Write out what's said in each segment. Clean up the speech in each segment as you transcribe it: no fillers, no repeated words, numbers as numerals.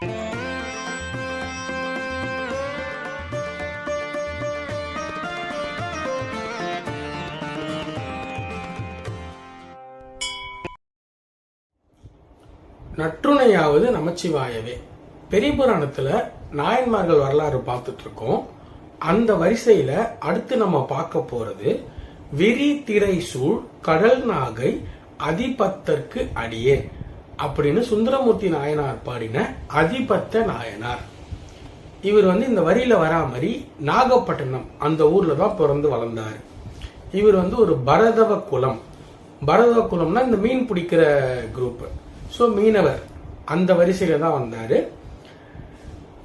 நற்றுணையாவது நமச்சிவாயவே. பெரிய புராணத்துல நாயன்மார்கள் வரலாறு பார்த்துட்டு இருக்கோம். அந்த வரிசையில அடுத்து நம்ம பார்க்க போறது விரி திரை சூழ் கடல் நாகை அதிபத்தற்கு அடியேன் அப்படின்னு சுந்தரமூர்த்தி நாயனார் பாடின அதிபத்த நாயனார். இவர் இந்த வரியில வரா மாதிரி நாகப்பட்டினம் அந்த ஊர்ல தான் பிறந்து வளர்ந்தாரு. இவர் ஒரு பரதவ குலம். பரதவ குலம்னா இந்த மீன் பிடிக்கிற குரூப். ஸோ மீனவர் அந்த வரிசையில தான் வந்தாரு.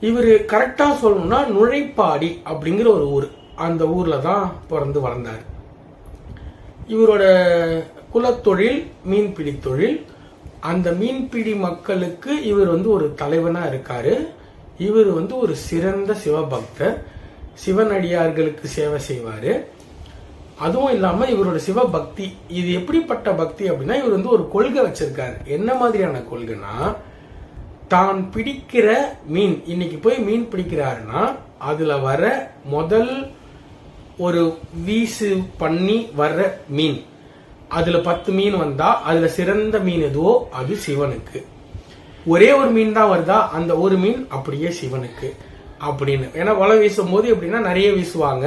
இவர் கரெக்டா சொல்லணும்னா நுழைப்பாடி அப்படிங்கிற ஒரு ஊர், அந்த ஊர்ல தான் பிறந்து வளர்ந்தார். இவரோட குலத்தொழில் மீன்பிடி தொழில். அந்த மீன்பிடி மக்களுக்கு இவர் ஒரு தலைவனா இருக்காரு. இவர் ஒரு சிறந்த சிவபக்தர். சிவனடியார்களுக்கு சேவை செய்வாரு. அதுவும் இல்லாம இவரோட சிவபக்தி இது எப்படிப்பட்ட பக்தி அப்படின்னா, இவர் ஒரு கொள்கை வச்சிருக்காரு. என்ன மாதிரியான கொள்கைனா, தான் பிடிக்கிற மீன், இன்னைக்கு போய் மீன் பிடிக்கிறாருன்னா அதுல வர முதல் ஒரு வீசு பண்ணி வர்ற மீன், அதுல 10 மீன் வந்தா அதுல சிறந்த மீன் எதுவோ அது சிவனுக்கு. ஒரே ஒரு மீன் தான் வருதா, அந்த ஒரு மீன் அப்படியே சிவனுக்கு அப்படின்னு. ஏன்னா வலை வீசும் போது எப்படின்னா நிறைய வீசுவாங்க.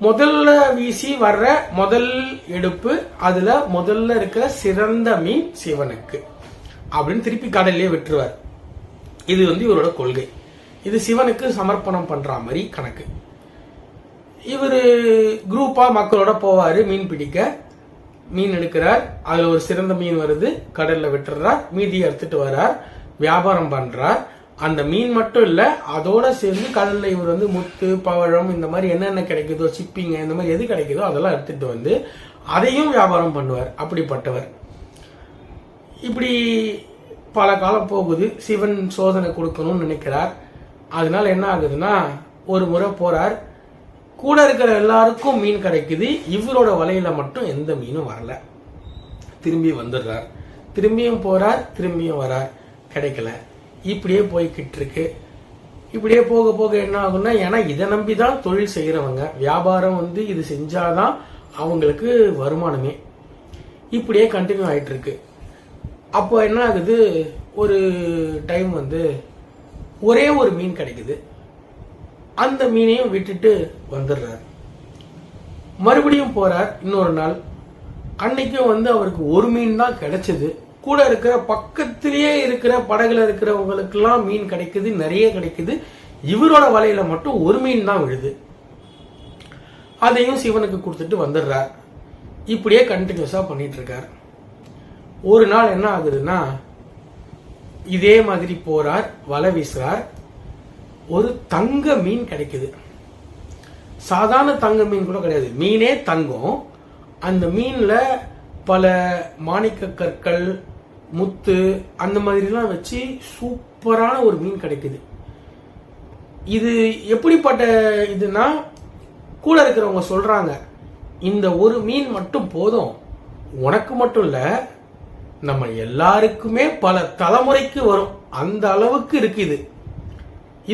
முதல்ல வீசி வர்ற முதல் எடுப்பு அதுல முதல்ல இருக்கிற சிறந்த மீன் சிவனுக்கு அப்படின்னு திருப்பி கடல்லே விட்டுருவார். இது இவரோட கொள்கை. இது சிவனுக்கு சமர்ப்பணம் பண்ற மாதிரி கணக்கு. இவரு குரூப்பா மக்களோட போவாரு மீன் பிடிக்க. மீன் எடுக்கிறார், அதுல ஒரு சிறந்த மீன் வருது, கடல்ல விட்டுறார், மீதியை எடுத்துட்டு வர்றார், வியாபாரம் பண்றார். அந்த மீன் மட்டும் இல்ல, அதோட சேர்ந்து கடல்ல இவர் முத்து பவழம் இந்த மாதிரி என்னென்ன கிடைக்குதோ, சிப்பிங்க இந்த மாதிரி எது கிடைக்குதோ அதெல்லாம் எடுத்துட்டு அதையும் வியாபாரம் பண்ணுவார். அப்படிப்பட்டவர். இப்படி பல காலம் போகுது. சிவன் சோதனை கொடுக்கணும்னு நினைக்கிறார். அதனால என்ன ஆகுதுன்னா, ஒரு முறை போறார், கூட இருக்கிற எல்லாருக்கும் மீன் கிடைக்குது, இவரோட வலையில மட்டும் எந்த மீனும் வரல. திரும்பி வந்துடுறார். திரும்பியும் போறார், திரும்பியும் வரார், கிடைக்கல. இப்படியே போய்கிட்டு இருக்கு. இப்படியே போக போக என்ன ஆகும்னா, ஏன்னா இதை நம்பிதான் தொழில் செய்யறவங்க, வியாபாரம் இது செஞ்சாதான் அவங்களுக்கு வருமானமே. இப்படியே கண்டினியூ ஆயிட்டு இருக்கு. அப்போ என்ன ஆகுது, ஒரு டைம் ஒரே ஒரு மீன் கிடைக்குது. அந்த மீனையும் விட்டுட்டு வந்துடுறார். மறுபடியும் போறார் இன்னொரு நாள். அன்னைக்கும் அவருக்கு ஒரு மீன் தான் கிடைச்சது. கூட இருக்கிற பக்கத்திலேயே இருக்கிற படகுல இருக்கிறவங்களுக்கு எல்லாம் மீன் கிடைக்குது, நிறைய கிடைக்குது. இவரோட வலையில மட்டும் ஒரு மீன் தான் விழுது. அதையும் சிவனுக்கு கொடுத்துட்டு வந்துடுறார். இப்படியே கண்டினியூஸா பண்ணிட்டு இருக்கார். ஒரு நாள் என்ன ஆகுதுன்னா, இதே மாதிரி போறார், வலை வீசுறார். ஒரு தங்க மீன் கிடைக்குது. சாதாரண தங்க மீன் கூட கிடையாது, மீனே தங்கம். அந்த மீன்ல பல மாணிக்க கற்கள், முத்து அந்த மாதிரிலாம் வச்சு சூப்பரான ஒரு மீன் கிடைக்குது. இது எப்படிப்பட்ட இதுனா, கூட இருக்கிறவங்க சொல்றாங்க, இந்த ஒரு மீன் மட்டும் போதும், உனக்கு மட்டும் இல்ல நம்ம எல்லாருக்குமே பல தலைமுறைக்கு வரும், அந்த அளவுக்கு இருக்கு.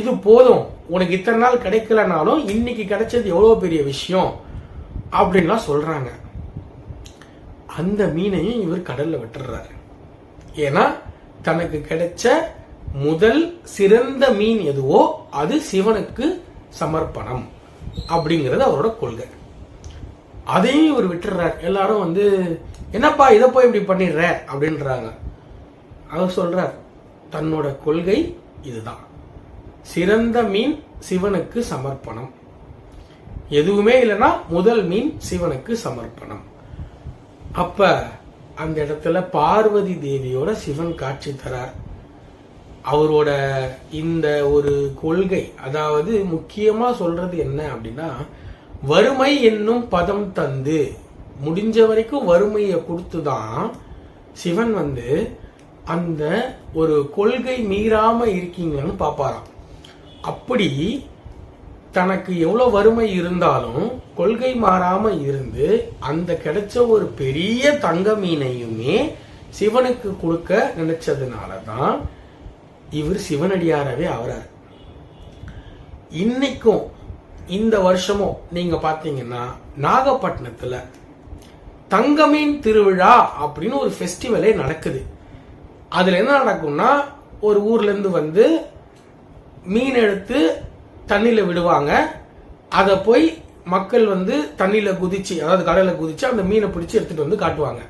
இது போதும், உனக்கு இத்தனை நாள் கிடைக்கலனாலும் இன்னைக்கு கிடைச்சது எவ்வளவு பெரிய விஷயம் அப்படின்லாம் சொல்றாங்க. அந்த மீனையும் இவர் கடல்ல விட்டுறாரு. ஏன்னா தனக்கு கிடைச்ச முதல் சிறந்த மீன் எதுவோ அது சிவனுக்கு சமர்ப்பணம் அப்படிங்கறது அவரோட கொள்கை. அதையும் இவர் விட்டுறார். எல்லாரும் என்னப்பா இதை போய் இப்படி பண்ணிடுற அப்படின்றாங்க. அவர் சொல்றார், தன்னோட கொள்கை இதுதான், சிறந்த மீன் சிவனுக்கு சமர்ப்பணம், எதுவுமே இல்லைன்னா முதல் மீன் சிவனுக்கு சமர்ப்பணம். அப்ப அந்த இடத்துல பார்வதி தேவியோட சிவன் காட்சி தரார். அவரோட இந்த ஒரு கொள்கை, அதாவது முக்கியமா சொல்றது என்ன அப்படின்னா, வறுமை என்னும் பதம் தந்து, முடிஞ்ச வரைக்கும் வறுமையை கொடுத்துதான் சிவன் அந்த ஒரு கொள்கை மீறாம இருக்கீங்கன்னு பாப்பாராம். அப்படி தனக்கு எவ்வளவு வறுமை இருந்தாலும் கொள்கை மாறாம இருந்து அந்த கிடைச்ச ஒரு பெரிய தங்க மீனையுமே சிவனுக்கு கொடுக்க நினைச்சதுனாலதான் இவர் சிவனடியாரவே ஆகிறார். இன்னைக்கும் இந்த வருஷமும் நீங்க பாத்தீங்கன்னா நாகப்பட்டினத்துல தங்கமீன் திருவிழா அப்படின்னு ஒரு ஃபெஸ்டிவலே நடக்குது. அதுல என்ன நடக்கும்னா, ஒரு ஊர்ல இருந்து வந்து மீன் எடுத்து தண்ணியில விடுவாங்க. அதை போய் மக்கள் வந்து தண்ணியில குதிச்சு, அதாவது கடல்ல குதிச்சு அந்த மீனை பிடிச்சி எடுத்துட்டு வந்து காட்டுவாங்க.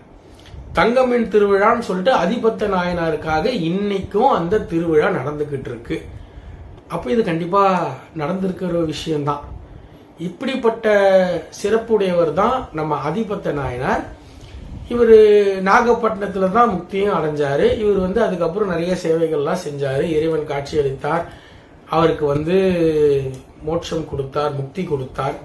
தங்கமீன் திருவிழான்னு சொல்லிட்டு அதிபத்த நாயனாருக்காக இன்னைக்கும் அந்த திருவிழா நடந்துகிட்டு இருக்கு. அப்போ இது கண்டிப்பா நடந்திருக்கிற விஷயம்தான். இப்படிப்பட்ட சிறப்புடையவர் தான் நம்ம அதிபத்த நாயனார். இவர் நாகப்பட்டினத்துல தான் முக்தியும் அடைஞ்சாரு. இவர் வந்து அதுக்கப்புறம் நிறைய சேவைகள்லாம் செஞ்சாரு. இறைவன் காட்சி அளித்தார், அவருக்கு வந்து மோட்சம் கொடுத்தார், முக்தி கொடுத்தார்.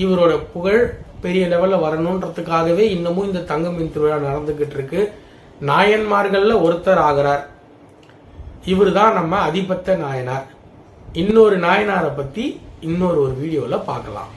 இவரோட புகழ் பெரிய லெவல்ல வரணும்ன்றதுக்காகவே இன்னமும் இந்த தங்கமீன் திருவிழா நடந்துகிட்டு இருக்கு. நாயன்மார்கள்ல ஒருத்தர் ஆகிறார். இவர் தான் நம்ம அதிபத்த நாயனார். இன்னொரு நாயனாரை பத்தி இன்னொரு வீடியோல பார்க்கலாம்.